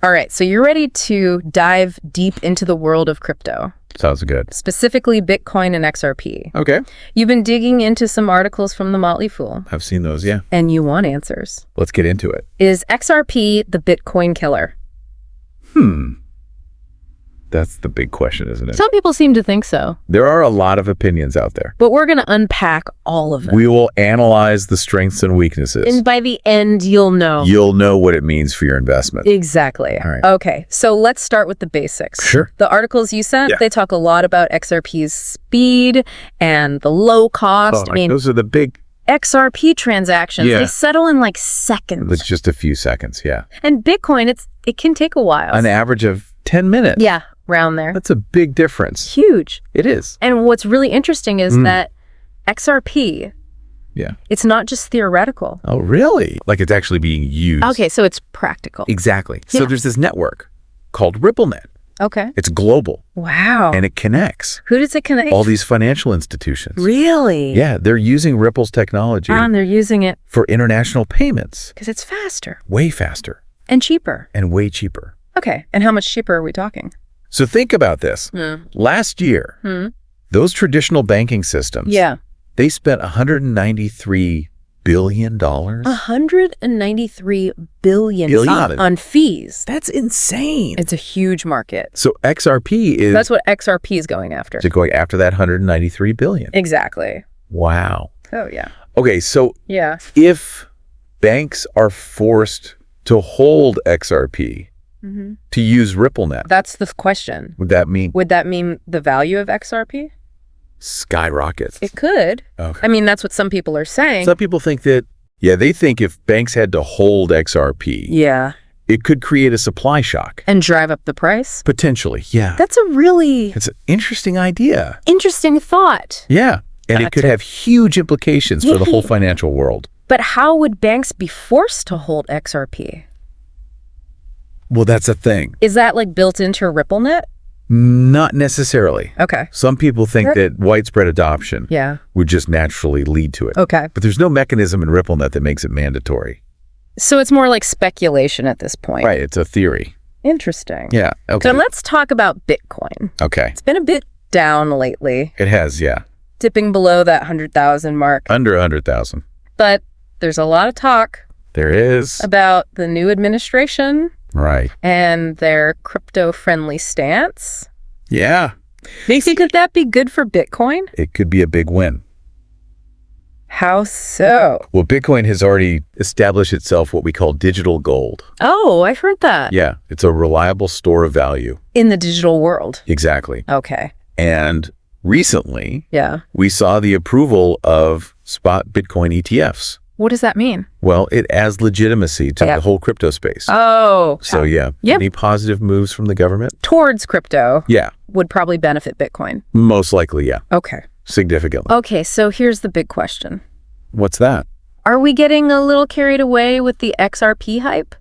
All right, so you're ready to dive deep into the world of crypto. Sounds good. Specifically Bitcoin and XRP. Okay. You've been digging into some articles from the Motley Fool. I've seen those, yeah. And you want answers. Let's get into it. Is XRP the Bitcoin killer? That's the big question, isn't it? Some people seem to think so. There are a lot of opinions out there. But we're going to unpack all of them. We will analyze the strengths and weaknesses. And by the end, you'll know. You'll know what it means for your investment. Exactly. All right. Okay, so let's start with the basics. Sure. The articles you sent, Yeah. they talk a lot about XRP's speed and the low cost. Those are the big, XRP transactions, Yeah. they settle in like seconds. it's just a few seconds, yeah. And Bitcoin, it can take a while. An average of 10 minutes. Yeah, around there. That's a big difference. Huge. It is. And what's really interesting is that XRP, Yeah. it's not just theoretical. Oh, really? Like it's actually being used. Okay, so it's practical. Exactly. So Yeah. there's this network called RippleNet. Okay. It's global, Wow. and it connects Who does it connect? all these financial institutions. Really? Yeah, they're using Ripple's technology And they're using it for international payments. because it's faster Way faster and cheaper. and way cheaper. Okay, and how much cheaper are we talking? So think about this. Last year, those traditional banking systems, Yeah. they spent $193 billion. $193 billion Billion. on fees. That's insane. It's a huge market. So XRP is That's what XRP is going after. going after that $193 billion. Exactly. Wow. Oh, yeah. Okay, so Yeah. if banks are forced to hold XRP to use RippleNet, That's the question. would that mean Would that mean the value of XRP? skyrockets? It could. Okay. I mean, that's what some people are saying. Some people think that, they think if banks had to hold XRP, Yeah. it could create a supply shock. And drive up the price? Potentially, yeah. That's a really It's an interesting idea. interesting thought. Yeah. And it could have huge implications for the whole financial world. But how would banks be forced to hold XRP? Well, that's a thing. Is that like built into RippleNet? Not necessarily. Okay. Some people think that widespread adoption Yeah. would just naturally lead to it. Okay. But there's no mechanism in RippleNet that makes it mandatory. So it's more like speculation at this point. Right. It's a theory. Interesting. Yeah. Okay. So let's talk about Bitcoin. Okay. It's been a bit down lately, It has, yeah. dipping below that 100,000 mark. Under 100,000. But there's a lot of talk There is. about the new administration Right. and their crypto-friendly stance. Yeah. Could that be good for Bitcoin? It could be a big win. How so? Well, Bitcoin has already established itself what we call digital gold. Oh, I've heard that. Yeah. It's a reliable store of value. In the digital world. Exactly. Okay. And recently, Yeah. we saw the approval of spot Bitcoin ETFs. What does that mean? Well, it adds legitimacy to Yeah. the whole crypto space. Oh. So, yeah. Yep. Any positive moves from the government? Towards crypto Yeah. would probably benefit Bitcoin. Most likely, yeah. Okay. Significantly. Okay, so here's the big question. What's that? Are we getting a little carried away with the XRP hype?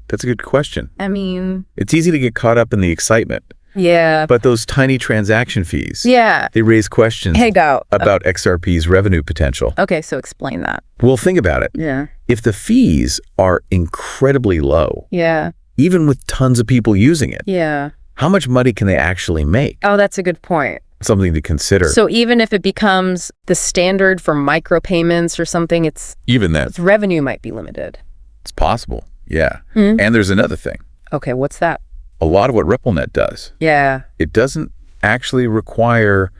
That's a good question. I mean, It's easy to get caught up in the excitement, yeah. but those tiny transaction fees, Yeah. they raise questions Hey, go. about XRP's revenue potential. Okay, so explain that. Well, think about it. Yeah. If the fees are incredibly low, Yeah. even with tons of people using it, Yeah. how much money can they actually make? Oh, that's a good point. Something to consider. So even if it becomes the standard for micropayments or something, its Even that, revenue might be limited. it's possible. Yeah. And there's another thing. Okay, what's that? A lot of what RippleNet does, Yeah. it doesn't actually require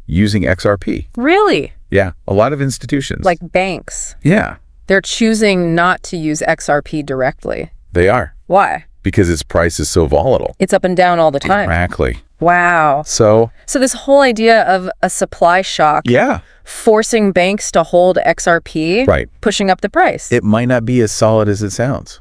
using XRP. Really? Yeah. A lot of institutions. Like banks. Yeah, They're choosing not to use XRP directly. they are. Why? Because its price is so volatile. It's up and down all the time. Exactly. Wow. So, So this whole idea of a supply shock yeah, forcing banks to hold XRP, right. pushing up the price. It might not be as solid as it sounds.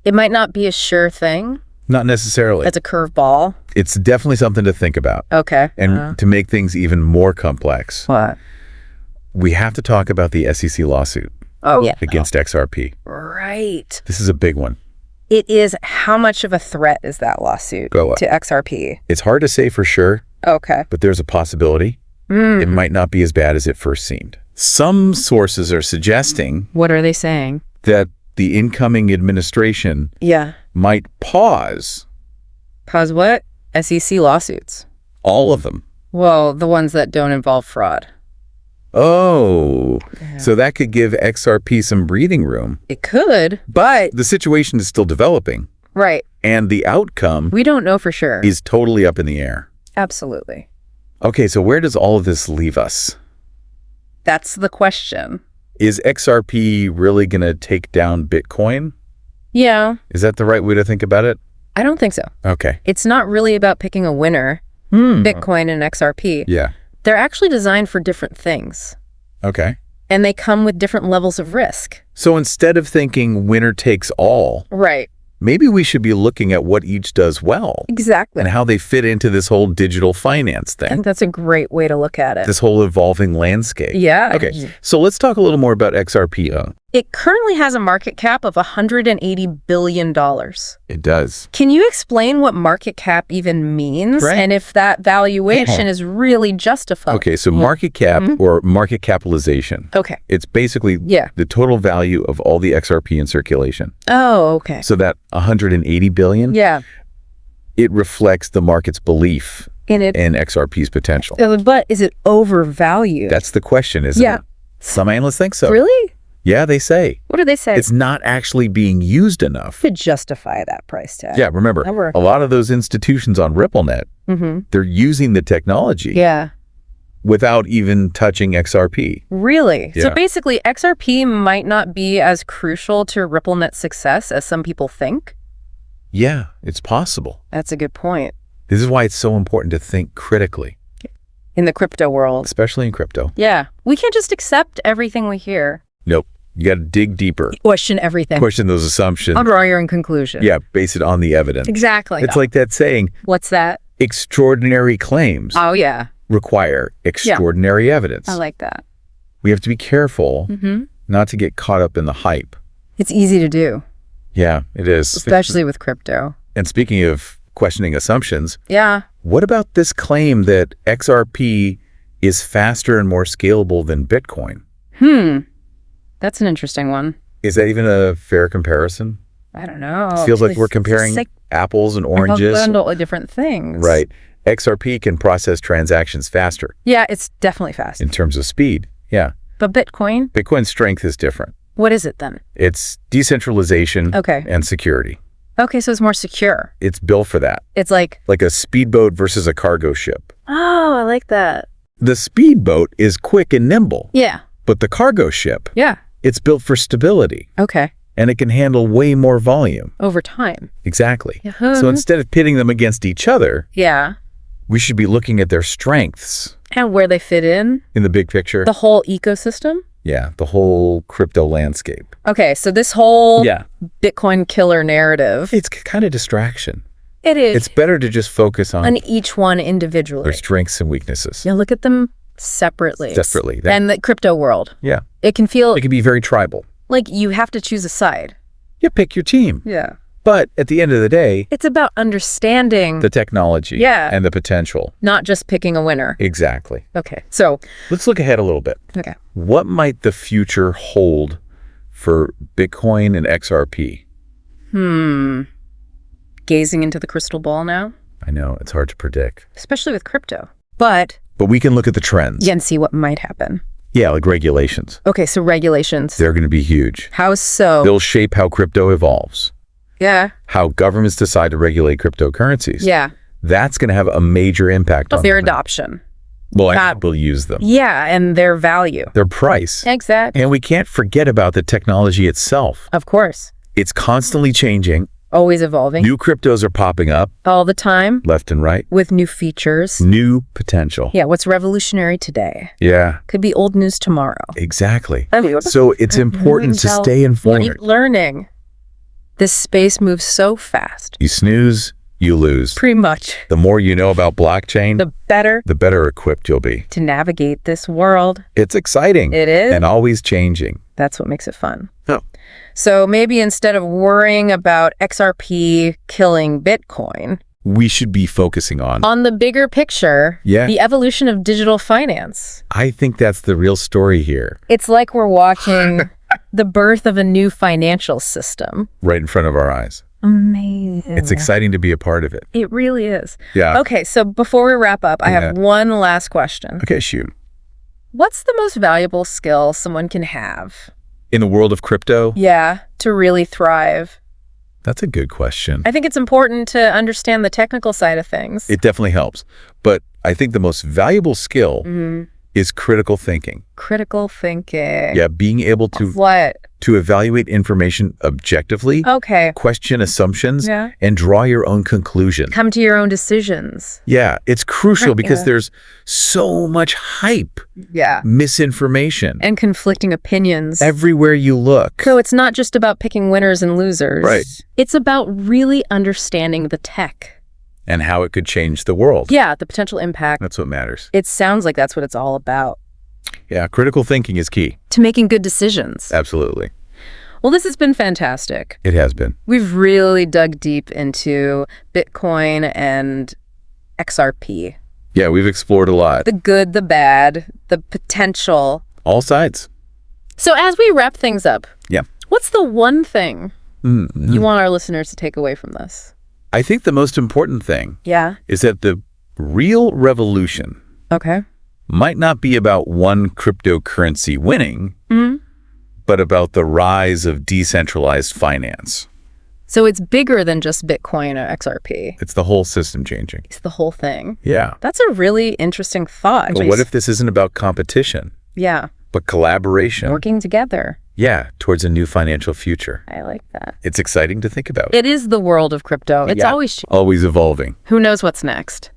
It might not be a sure thing. Not necessarily. It's a curveball. It's definitely something to think about. Okay. And to make things even more complex, What? we have to talk about the SEC lawsuit Oh, yeah. against XRP. Right. This is a big one. It is. How much of a threat is that lawsuit Go up. to XRP? It's hard to say for sure, Okay. but there's a possibility. It might not be as bad as it first seemed. Some sources are suggesting What are they saying? that the incoming administration Yeah. might pause Pause what? SEC lawsuits. all of them. Well, the ones that don't involve fraud. Oh, Yeah. so that could give XRP some breathing room. It could, but... The situation is still developing, Right. and the outcome We don't know for sure. is totally up in the air. Absolutely. Okay, so where does all of this leave us? That's the question. Is XRP really going to take down Bitcoin? Yeah. Is that the right way to think about it? I don't think so. Okay. It's not really about picking a winner, Bitcoin and XRP. Yeah. They're actually designed for different things, Okay. and they come with different levels of risk. So instead of thinking winner takes all, Right. maybe we should be looking at what each does well Exactly. and how they fit into this whole digital finance I thing, think that's a great way to look at it. this whole evolving landscape. Yeah. Okay, so let's talk a little more about XRP. It currently has a market cap of $180 billion. It does. Can you explain what market cap even means Right. and if that valuation is really justified? Okay, so market cap or market capitalization. Okay. It's basically Yeah. the total value of all the XRP in circulation. Oh, okay. So that 180 billion, Yeah. it reflects the market's belief In it. in XRP's potential. But is it overvalued? That's the question, isn't Yeah. it? Some analysts think so. Really? Yeah, they say. What do they say? It's not actually being used enough. to justify that price tag. Yeah, remember, Never. a lot of those institutions on RippleNet, they're using the technology Yeah. without even touching XRP. Really? So Yeah. basically, XRP might not be as crucial to RippleNet's success as some people think. Yeah, it's possible. That's a good point. This is why it's so important to think critically, In the crypto world. especially in crypto. Yeah. We can't just accept everything we hear. Nope. You got to dig deeper. Question everything. Question those assumptions. I'll draw your own conclusion. Yeah, base it on the evidence. Exactly. It's like that saying, What's that? extraordinary claims Oh, yeah. require extraordinary evidence. I like that. We have to be careful not to get caught up in the hype. It's easy to do, Yeah, it is. especially with crypto. And speaking of questioning assumptions, Yeah. what about this claim that XRP is faster and more scalable than Bitcoin? That's an interesting one. Is that even a fair comparison? I don't know. Feels like we're comparing apples and oranges. Totally different things. Right. XRP can process transactions faster Yeah, it's definitely fast. in terms of speed. Yeah. But Bitcoin, Bitcoin's strength is different. what is it then? It's decentralization Okay. and security. Okay, so it's more secure. It's built for that, It's like, like a speedboat versus a cargo ship. oh, I like that. The speedboat is quick and nimble, Yeah. but the cargo ship, Yeah. it's built for stability, Okay. and it can handle way more volume. Over time. Exactly. Uh-huh. So instead of pitting them against each other, Yeah. we should be looking at their strengths And where they fit in, in the big picture. the whole ecosystem. Yeah, the whole crypto landscape. Okay, so this whole Yeah. Bitcoin killer narrative, It's kind of distraction. it is It's better to just focus on on each one individually. their strengths and weaknesses. You look at them separately. Separately. And the crypto world, Yeah. it can feel It can be very tribal. like you have to choose a side. You pick your team. Yeah. But at the end of the day, It's about understanding, the technology Yeah. and the potential. not just picking a winner. Exactly. Okay, so, Let's look ahead a little bit. okay. What might the future hold for Bitcoin and XRP? Gazing into the crystal ball now, I know it's hard to predict, especially with crypto. But but we can look at the trends. you can see what might happen. Yeah, like regulations. Okay, so regulations. They're going to be huge. How so? They'll shape how crypto evolves, Yeah. how governments decide to regulate cryptocurrencies. Yeah. That's going to have a major impact Of on their them. adoption. Well, Not- and people use them. Yeah, and their value. Their price. Exactly. And we can't forget about the technology itself. Of course. It's constantly changing. Always evolving. New cryptos are popping up All the time left and right. with new features. New potential. Yeah, what's revolutionary today Yeah, could be old news tomorrow. exactly. I mean, So it's important to stay informed. keep learning. This space moves so fast. You snooze, you lose. Pretty much. The more you know about blockchain, The better the better equipped you'll be. to navigate this world. It's exciting. It is. And always changing. That's what makes it fun. Oh. So maybe instead of worrying about XRP killing Bitcoin, We should be focusing on. on the bigger picture, Yeah. the evolution of digital finance. I think that's the real story here. It's like we're watching The birth of a new financial system. right in front of our eyes. Amazing. It's exciting to be a part of it. It really is. Yeah. Okay, so before we wrap up, I have one last question. Okay, shoot. What's the most valuable skill someone can have? In the world of crypto? Yeah, to really thrive. That's a good question. I think it's important to understand the technical side of things. It definitely helps. But I think the most valuable skill is critical thinking. Critical thinking. Yeah, being able to What? evaluate information objectively, Okay. question assumptions, Yeah. and draw your own conclusion. Come to your own decisions. Yeah, it's crucial Right, because yeah. there's so much hype, Yeah. misinformation, And conflicting opinions. everywhere you look. So it's not just about picking winners and losers. Right. It's about really understanding the tech. And how it could change the world. Yeah, the potential impact. That's what matters. It sounds like that's what it's all about. Yeah, critical thinking is key. To making good decisions. Absolutely. Well, this has been fantastic. It has been. We've really dug deep into Bitcoin and XRP. Yeah, we've explored a lot. The good, the bad, the potential. All sides. So as we wrap things up, Yeah. what's the one thing Mm-hmm. you want our listeners to take away from this? I think the most important thing Yeah. is that the real revolution Okay. might not be about one cryptocurrency winning, but about the rise of decentralized finance. So it's bigger than just Bitcoin or XRP. It's the whole system changing. It's the whole thing. Yeah. That's a really interesting thought. But what if this isn't about competition, Yeah. but collaboration? Working together. Yeah, towards a new financial future. I like that. It's exciting to think about. It is the world of crypto. It's Yeah. always, Always evolving. who knows what's next?